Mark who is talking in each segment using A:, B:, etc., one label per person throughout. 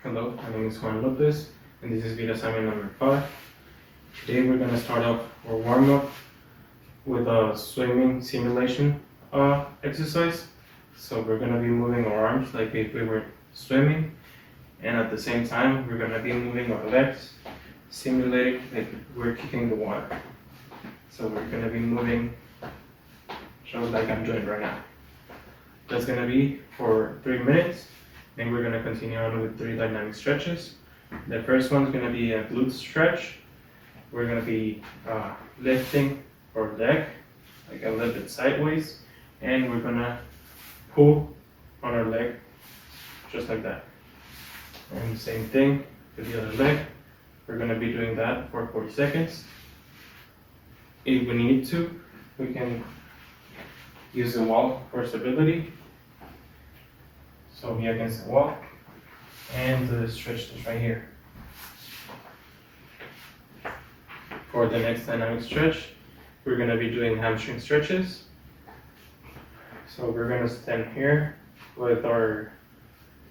A: Hello, my name is Juan Lopez, and this is video assignment number 5. Today we're going to start off our warm-up with a swimming simulation exercise. So we're going to be moving our arms like if we were swimming, and at the same time we're going to be moving our legs, simulating like we're kicking the water. So we're going to be moving just like I'm doing right now. That's going to be for 3 minutes. Then we're going to continue on with 3 dynamic stretches. The first one is going to be a glute stretch. We're going to be lifting our leg like a little bit sideways, and we're going to pull on our leg just like that. And the same thing with the other leg. We're going to be doing that for 40 seconds. If we need to, we can use the wall for stability. So be against the wall, and stretch this right here. For the next dynamic stretch, we're going to be doing hamstring stretches. So we're going to stand here with our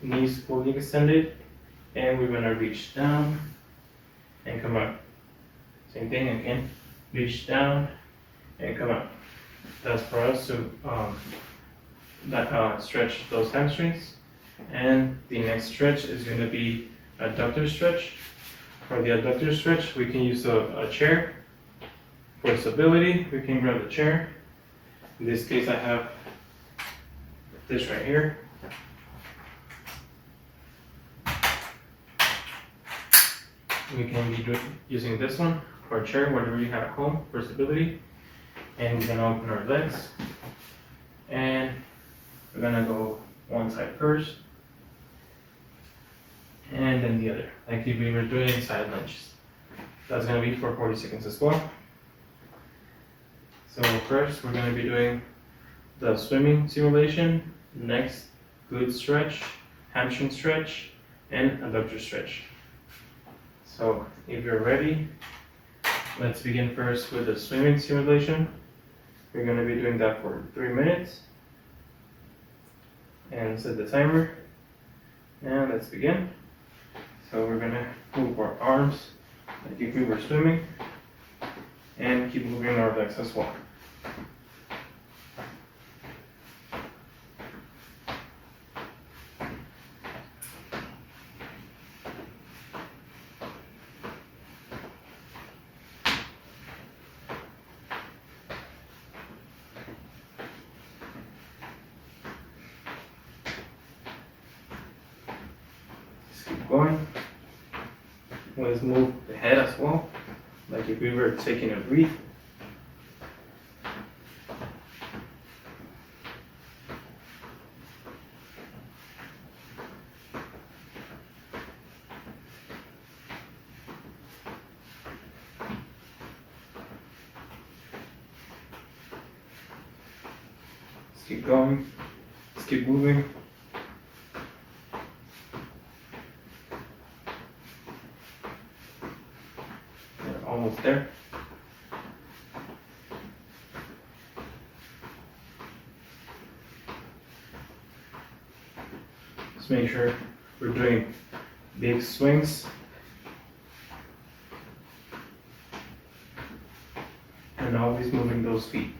A: knees fully extended, and we're going to reach down and come up. Same thing again, reach down and come up. That's for us to stretch those hamstrings. And the next stretch is going to be adductor stretch. For the adductor stretch, we can use a chair. For stability, we can grab the chair. In this case, I have this right here. We can be using this one or a chair, whatever you have at home for stability. And we're going to open our legs. And we're going to go one side first, and then the other, like if we were doing side lunges. That's going to be for 40 seconds as well. So first we're going to be doing the swimming simulation, next glute stretch, hamstring stretch, and adductor stretch. So if you're ready, let's begin first with the swimming simulation. We're going to be doing that for 3 minutes. And set the timer. And let's begin. So we're going to move our arms like if we were swimming, and keep moving our legs as well. Keep going. Let's move the head as well, like if we were taking a breath. Let's keep going. Let's keep moving. Almost there. Just make sure we're doing big swings and always moving those feet.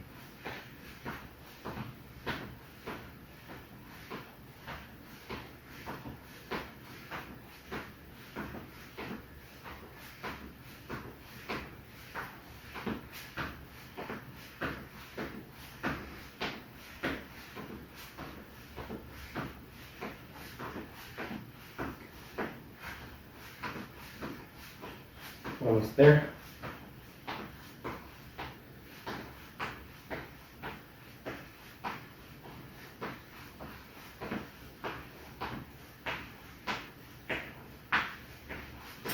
A: Almost there.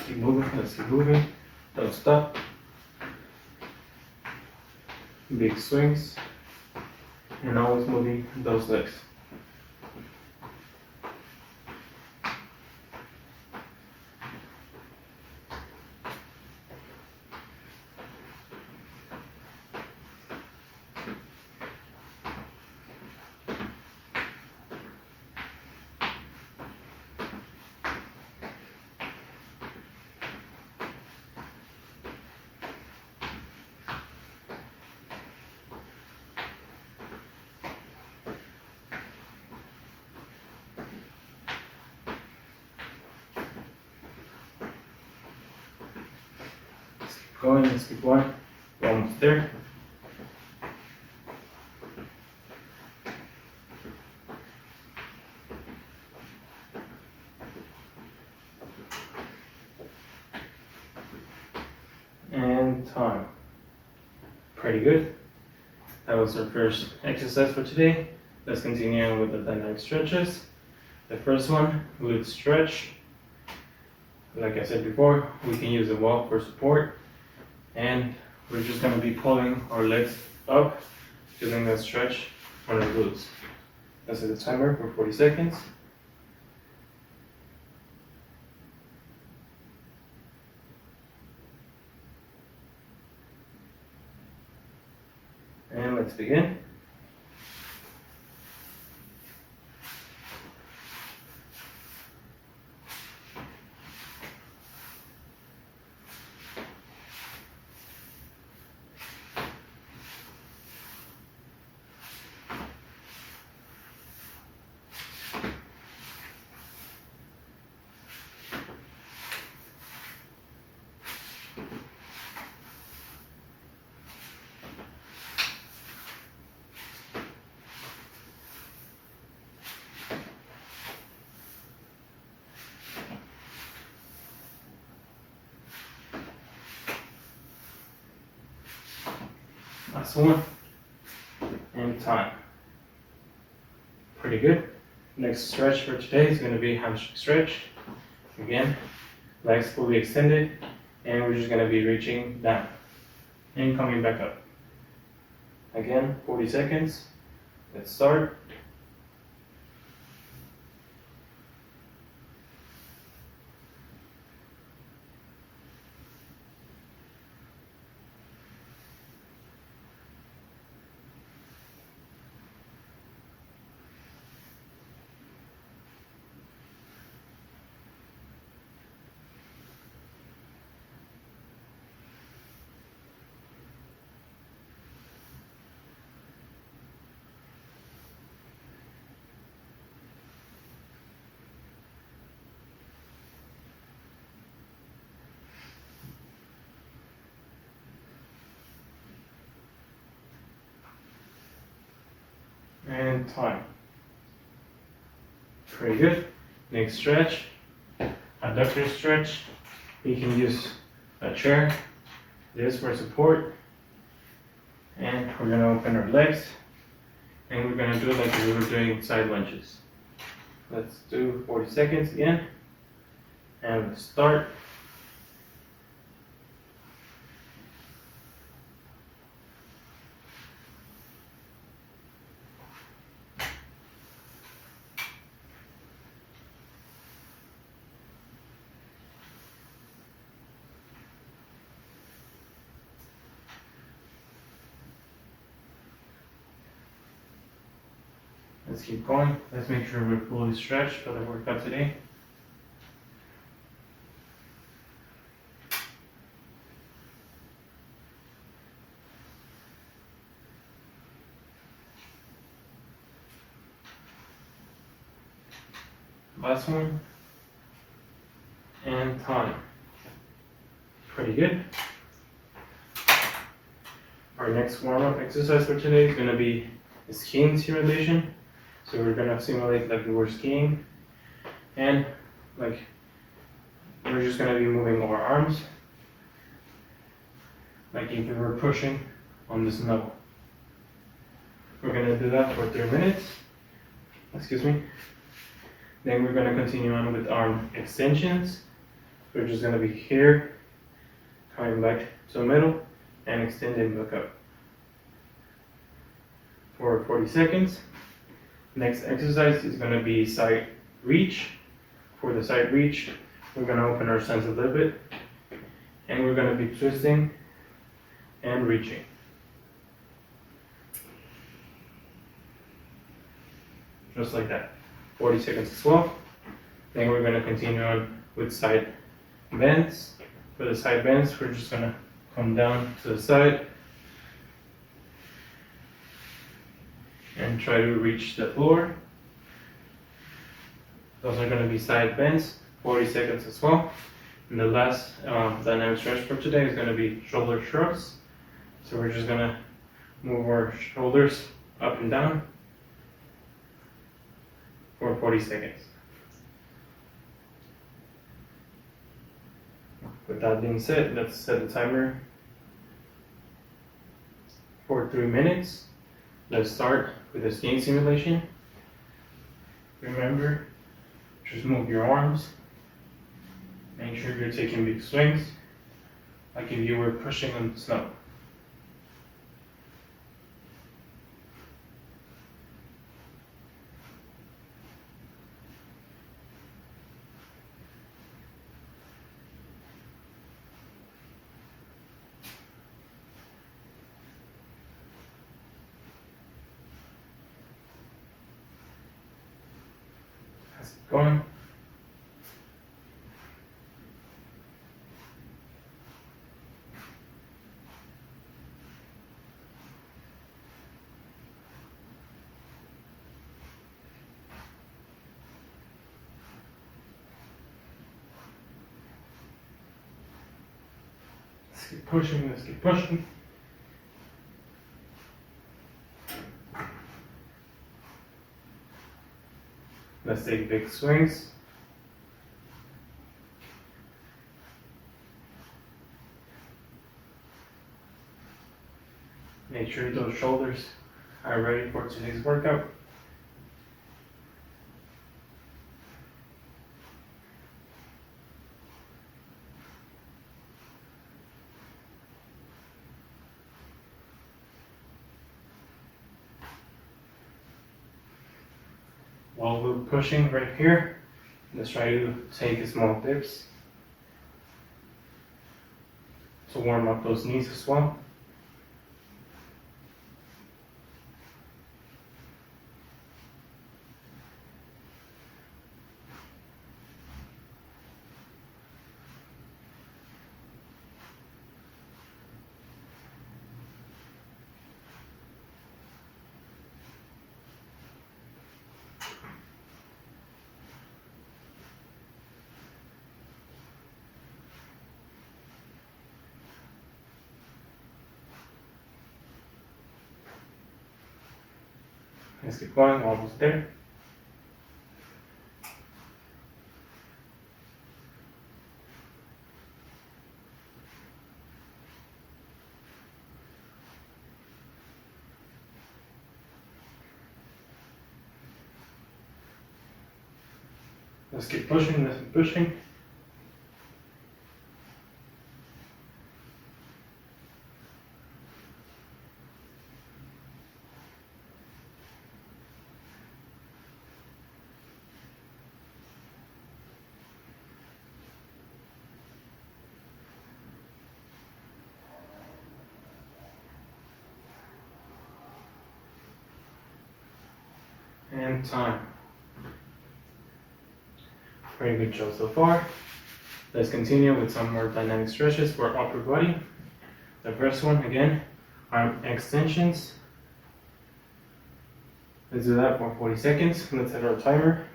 A: Keep moving, let's keep moving. Don't stop. Big swings. And always moving those legs. going. Let's keep going. We're almost there. And time. Pretty good. That was our first exercise for today. Let's continue on with the dynamic stretches. The first one, glute stretch. Like I said before, we can use the wall for support. And we're just going to be pulling our legs up, doing that stretch on our glutes. Let's set the timer for 40 seconds. And let's begin. Last one, and time. Pretty good. Next stretch for today is going to be hamstring stretch. Again, legs fully extended, and we're just going to be reaching down and coming back up. Again, 40 seconds. Let's start. And time. Pretty good. Next stretch, adductor stretch. You can use a chair, this for support. And we're going to open our legs. And we're going to do it like we were doing side lunges. Let's do 40 seconds again. And let's start. Let's keep going. Let's make sure we're fully stretched for the workout today. Last one. And time. Pretty good. Our next warm-up exercise for today is going to be a skiing simulation. So we're going to simulate like we were skiing, and like we're just going to be moving our arms like if we were pushing on the snow. We're going to do that for 3 minutes. Excuse me. Then we're going to continue on with arm extensions. We're just going to be here, coming back to the middle, and extending back up for 40 seconds. Next exercise is going to be side reach. For the side reach, we're going to open our stance a little bit, and we're going to be twisting and reaching. Just like that. 40 seconds as well. Then we're going to continue on with side bends. For the side bends, we're just going to come down to the side and try to reach the floor. Those are going to be side bends, 40 seconds as well. And the last dynamic stretch for today is going to be shoulder shrugs. So we're just going to move our shoulders up and down for 40 seconds. With that being said, let's set the timer for 3 minutes. Let's start with the skiing simulation. Remember, just move your arms. Make sure you're taking big swings, like if you were pushing on snow. Let's keep going. Let's keep pushing, let's keep pushing. Let's take big swings. Make sure those shoulders are ready for today's workout. While we're pushing right here, let's try to take small dips to warm up those knees as well. Let's keep going, almost there. Let's keep pushing, let's keep pushing. And time. Very good job so far. Let's continue with some more dynamic stretches for upper body. The first one, again, arm extensions. Let's do that for 40 seconds. Let's set our timer.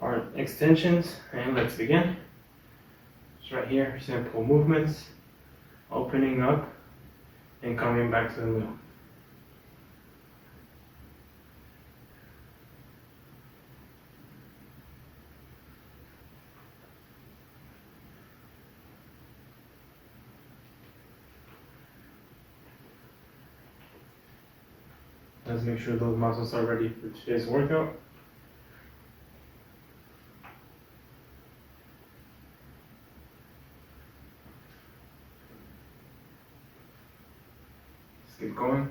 A: Arm extensions, and let's begin. It's right here, simple movements, opening up and coming back to the middle. Let's make sure those muscles are ready for today's workout. Let's keep going.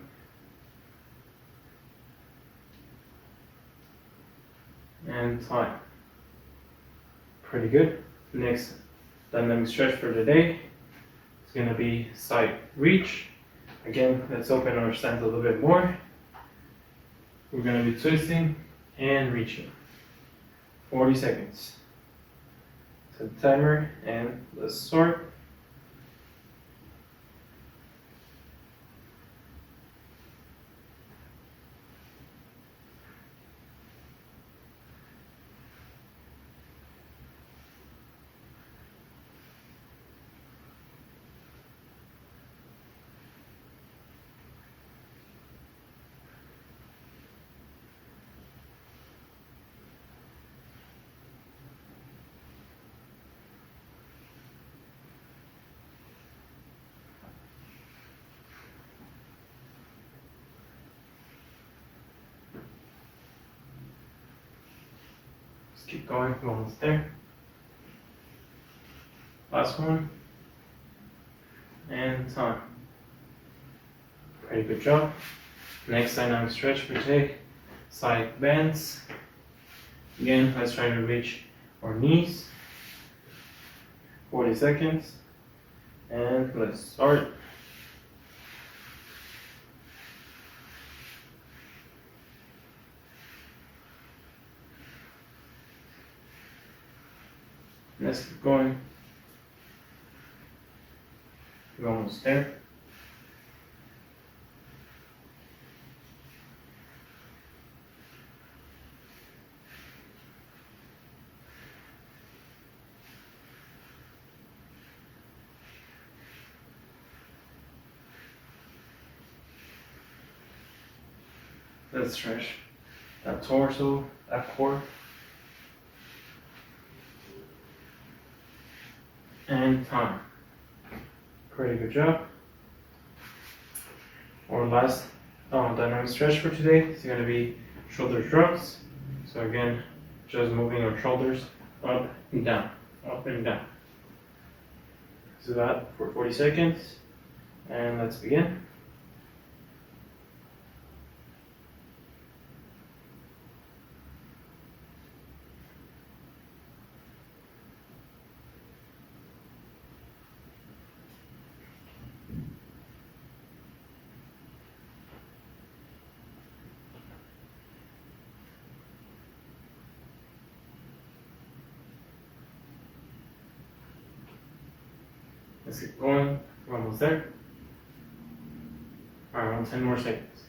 A: And time. Pretty good. Next dynamic stretch for the day is going to be side reach. Again, let's open our stance a little bit more. We're going to be twisting and reaching. 40 seconds. Set the timer and let's start. Let's keep going, we're almost there. Last one. And time. Pretty good job. Next dynamic stretch for today. Side bends. Again, let's try to reach our knees. 40 seconds. And let's start. Let's keep going. We're almost there. Let's stretch that torso, that core. And time. Pretty good job. Our last dynamic stretch for today is going to be shoulder shrugs. So again, just moving our shoulders up and down, up and down. So that for 40 seconds. And let's begin. Let's keep going. We're almost there. Around 10 more seconds.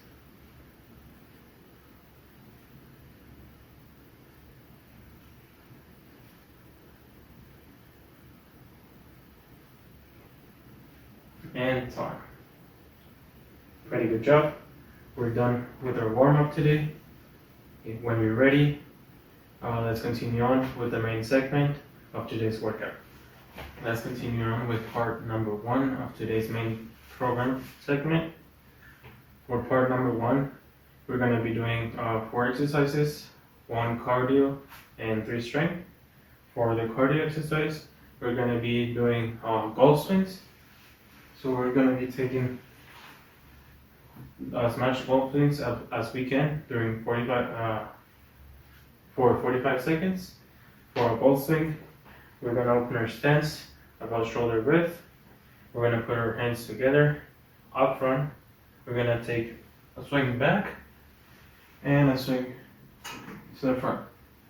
A: And time. Pretty good job. We're done with our warm-up today. When you're ready, let's continue on with the main segment of today's workout. Let's continue on with part number 1 of today's main program segment. For part number 1, we're going to be doing 4 exercises, 1 cardio and 3 strength. For the cardio exercise, we're going to be doing golf swings. So we're going to be taking as much golf swings as we can during 45 seconds. For a golf swing, we're going to open our stance about shoulder width. We're going to put our hands together up front. We're going to take a swing back and a swing to the front.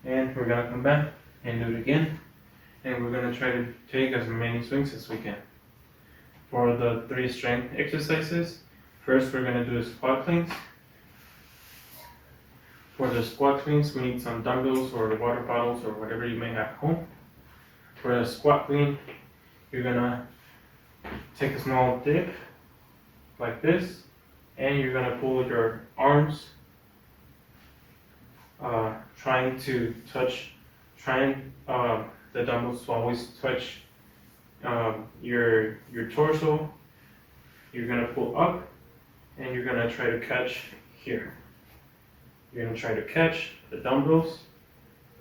A: And we're going to come back and do it again. And we're going to try to take as many swings as we can. For the 3 strength exercises, first we're going to do squat cleans. For the squat cleans, we need some dumbbells or water bottles or whatever you may have at home. For the squat clean, you're gonna take a small dip like this, and you're gonna pull your arms, trying the dumbbells to always touch your torso. You're gonna pull up, and you're gonna try to catch here. You're gonna try to catch the dumbbells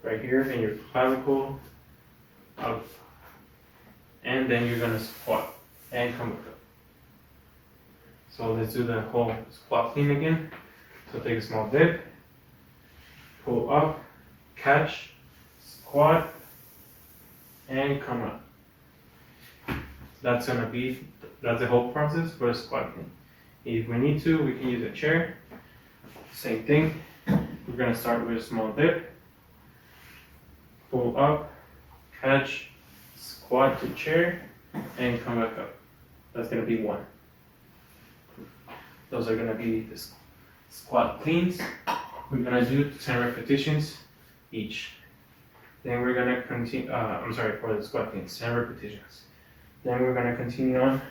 A: right here in your clavicle. Up, and then you're gonna squat and come back up. So let's do the whole squat clean again. So take a small dip, pull up, catch, squat, and come up. That's the whole process for a squat clean. If we need to, we can use a chair. Same thing. We're gonna start with a small dip, pull up, catch, squat to chair, and come back up. That's going to be 1. Those are going to be the squat cleans. We're going to do 10 repetitions each. Then we're going to continue, for the squat cleans, 10 repetitions. Then we're going to continue on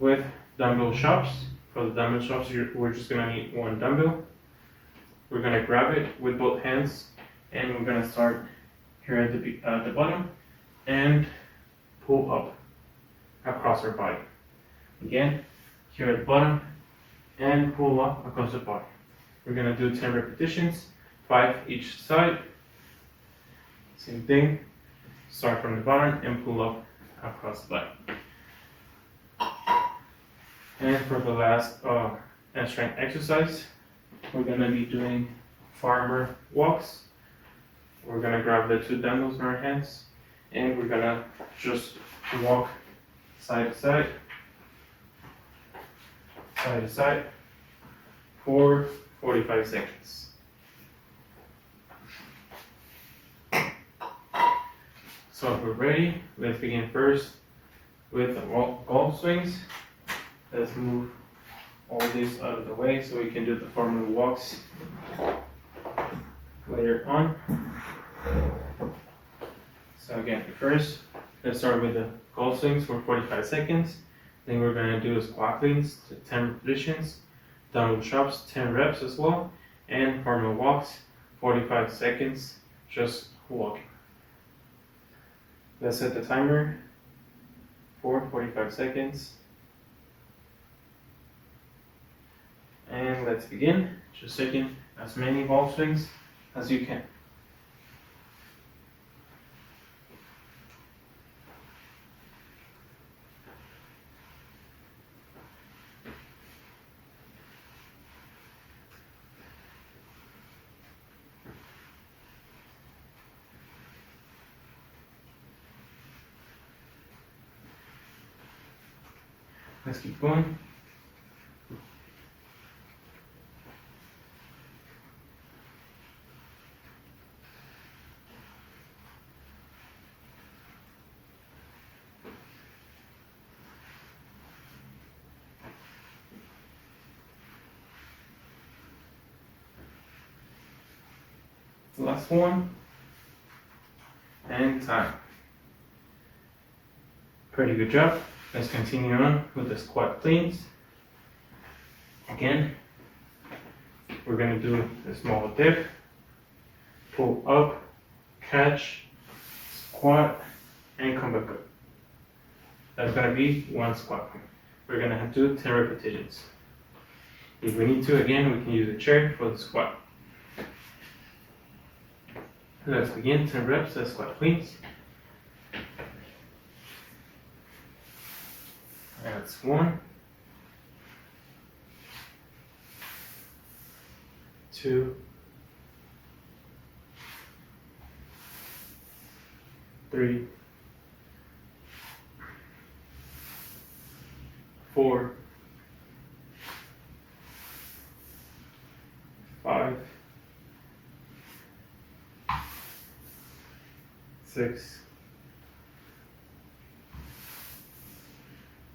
A: with dumbbell chops. For the dumbbell chops, we're just going to need 1 dumbbell. We're going to grab it with both hands, and we're going to start here at the bottom and pull up across our body. Again, here at the bottom and pull up across the body. We're going to do 10 repetitions, 5 each side. Same thing, start from the bottom and pull up across the back. And for the last end strength exercise, we're gonna be doing farmer walks. We're gonna grab the 2 dumbbells in our hands and we're gonna just walk side to side for 45 seconds. So if we're ready, let's begin first with the golf swings. Let's move all these out of the way so we can do the farmer walks later on. So again, first, let's start with the golf swings for 45 seconds. Then we're going to do squat cleans to 10 repetitions, dumbbell chops, 10 reps as well, and farmer walks, 45 seconds, just walking. Let's set the timer for 45 seconds. And let's begin. Just taking as many golf swings as you can. Let's keep going. Last one. And time. Pretty good job. Let's continue on with the squat cleans. Again, we're going to do a small dip, pull up, catch, squat, and come back up. That's going to be 1 squat clean. We're going to have to do 10 repetitions. If we need to, again, we can use a chair for the squat. Let's begin 10 reps as squat cleans. That's 1, 2, 3, 4, 5, 6,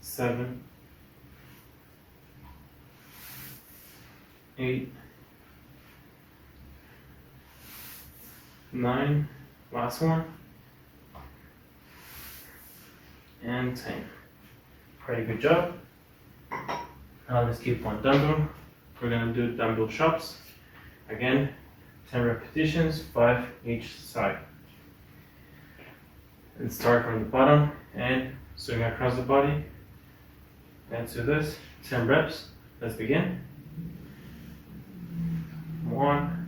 A: 7, 8, 9, last one, and 10. Pretty good job. Now let's keep 1 dumbbell. We're gonna do dumbbell chops. Again, 10 repetitions, 5 each side. And start from the bottom and swing across the body. Let's do this, 10 reps. Let's begin. 1,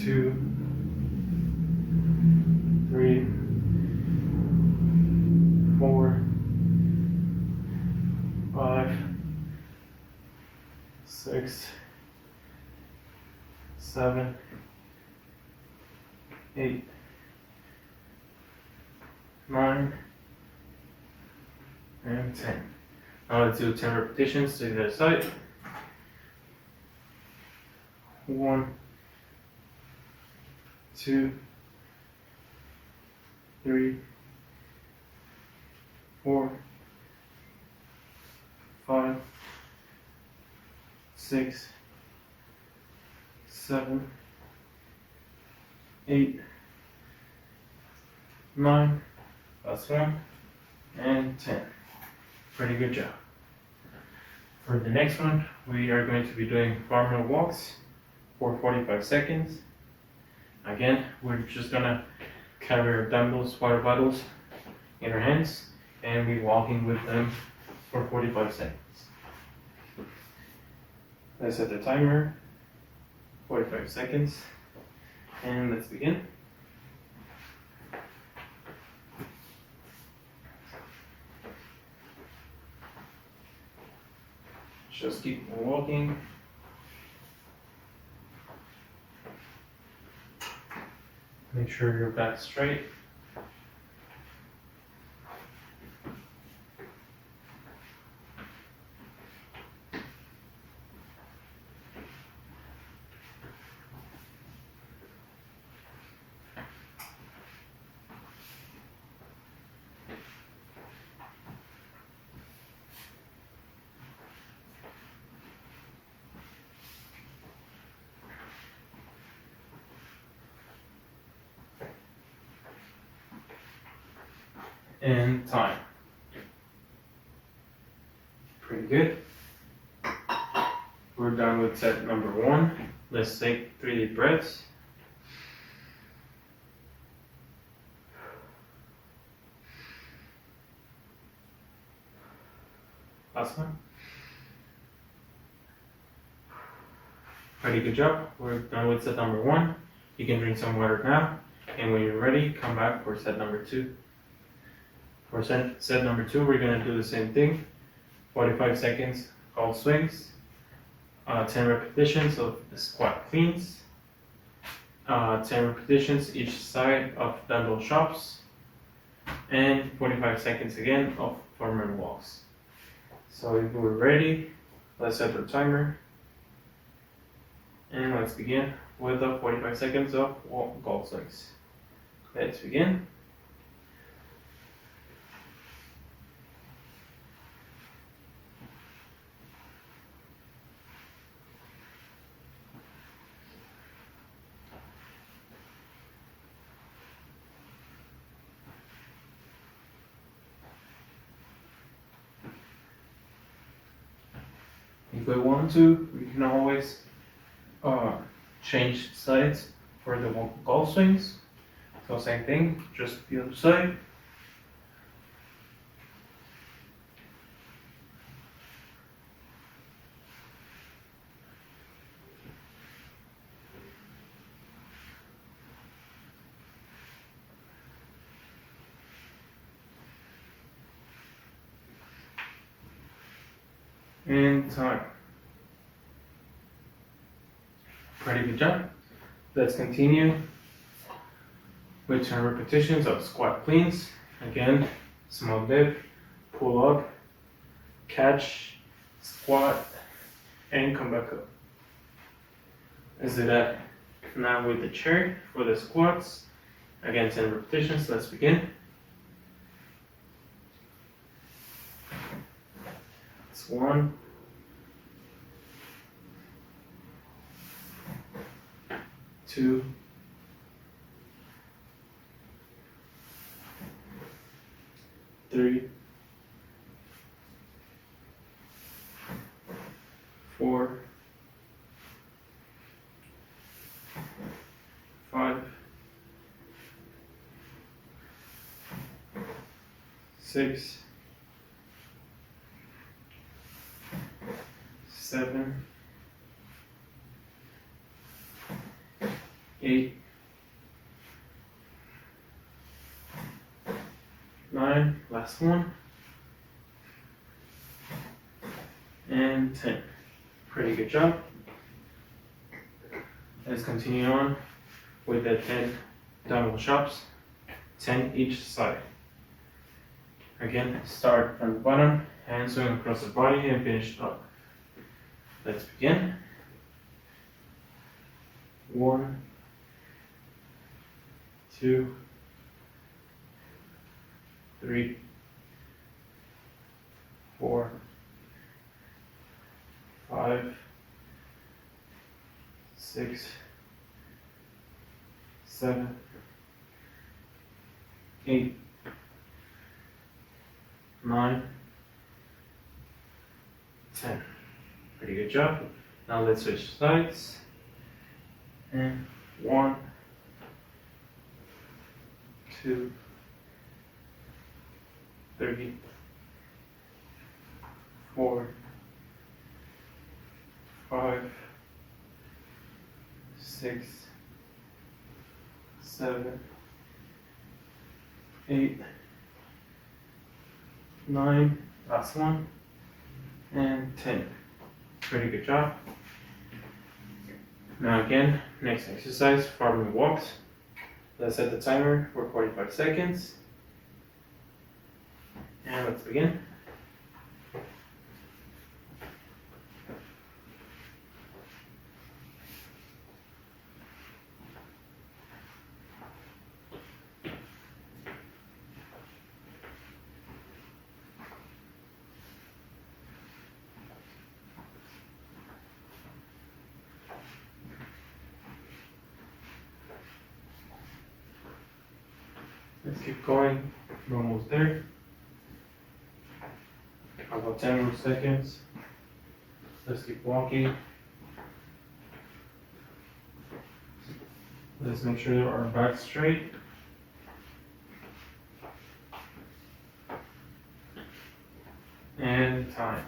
A: 2, 3, 4, 5, 6, 7, 8, 9, and 10. Now let's do 10 repetitions to the other side. 1, 2, 3, 4, 5, 6, 7, 8, 9, that's 1, and 10. Pretty good job. For the next one, we are going to be doing farmer walks for 45 seconds. Again, we're just gonna carry our dumbbells, water bottles in our hands, and be walking with them for 45 seconds. Let's set the timer, 45 seconds. And let's begin. Just keep walking. Make sure your back's straight. And time. Pretty good. We're done with set number 1. Let's take 3 deep breaths. Last one. Pretty good job. We're done with set number 1. You can drink some water now. And when you're ready, come back for set number 2. For set number 2, we're going to do the same thing. 45 seconds all swings. 10 repetitions of the squat cleans. 10 repetitions each side of dumbbell chops. And 45 seconds again of foreman walks. So if we're ready, let's set the timer. And let's begin with the 45 seconds of golf swings. Let's begin. If we want to, we can always change sides for the golf swings. So same thing, just the other side. And time. Pretty good job. Let's continue with 10 repetitions of squat cleans. Again, small dip, pull up, catch, squat, and come back up. Let's do that now with the chair for the squats. Again, 10 repetitions. Let's begin. It's 1, 2, 3, 4, 5, 6, 7, 8, 9, last one, and 10. Pretty good job. Let's continue on with the 10 dumbbell chops, 10 each side. Again, start from the bottom, hand swing across the body and finish up. Let's begin. 1, 2, 3, 4, 5, 6, 7, 8, 9, 10. Pretty good job. Now let's switch sides. And 1, 2, 3, 4, 5, 6, 7, 8, 9, last one, and 10. Pretty good job. Now again, next exercise, farming walks. Let's set the timer for 45 seconds. And let's begin. Let's keep going. We're almost there. About 10 more seconds. Let's keep walking. Let's make sure our back's straight. And time.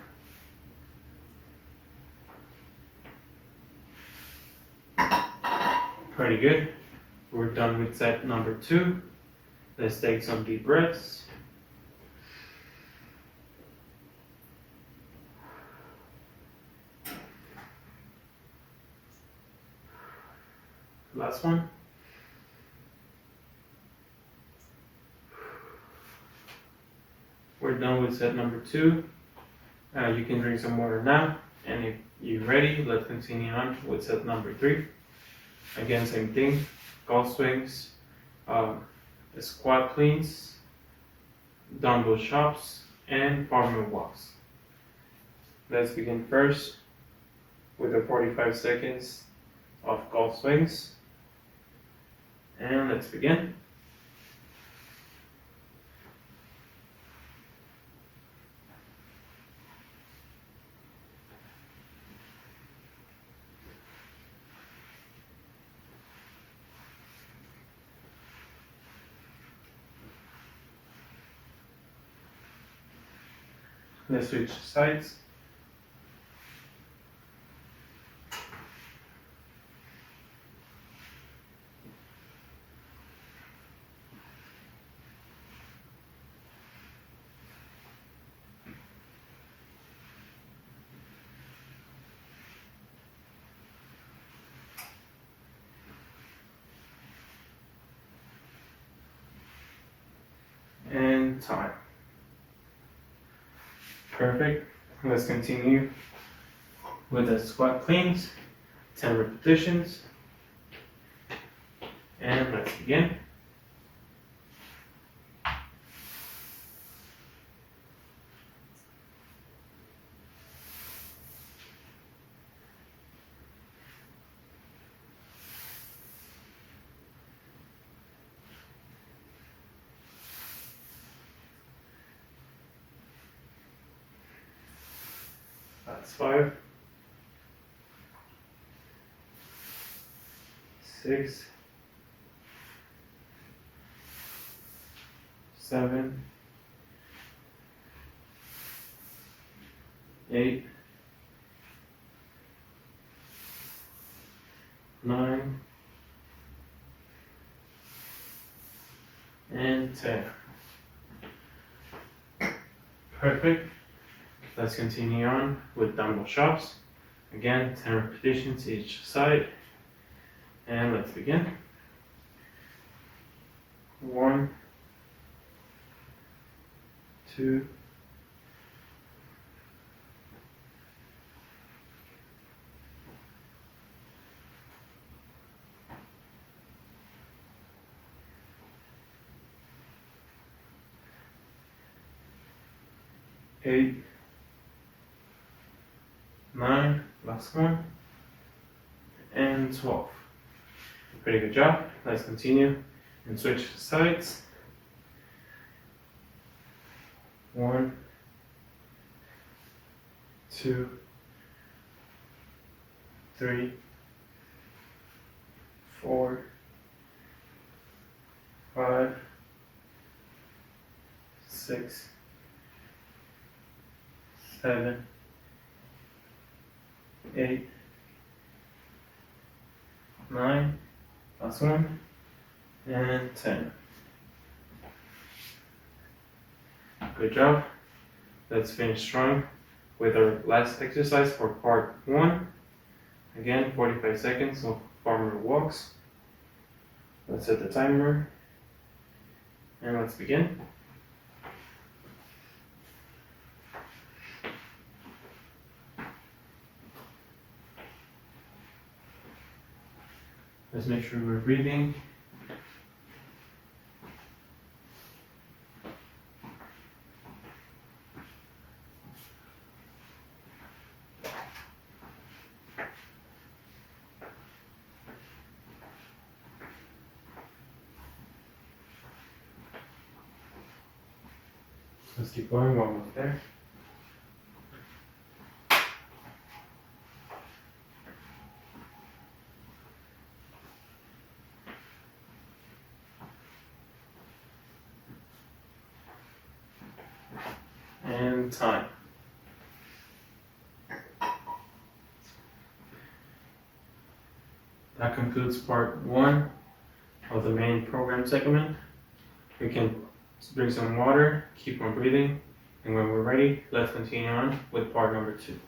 A: Pretty good. We're done with set number 2. Let's take some deep breaths. Last one. We're done with set number 2. You can drink some water now. And if you're ready, let's continue on with set number 3. Again, same thing. Golf swings, squat cleans, dumbbell chops, and farmer walks. Let's begin first with the 45 seconds of golf swings. And let's begin. Let's switch sides. And time. Perfect. Let's continue with the squat cleans, 10 repetitions. And let's begin. That's 5, 6, 7, 8, 9, and 10. Perfect. Let's continue on with dumbbell chops. Again, 10 repetitions each side. And let's begin. 1, 2, 8, 9, last one, and 12. Pretty good job. Let's continue and switch sides. 1, 2, 3, 4, 5, 6, 7, 8, 9, last one, and 10. Good job. Let's finish strong with our last exercise for part 1. Again, 45 seconds of farmer walks. Let's set the timer and let's begin. Let's make sure we're breathing. Let's keep going, we're almost there. And time. That concludes part 1 of the main program segment. We can drink some water, keep on breathing, and when we're ready, let's continue on with part number 2.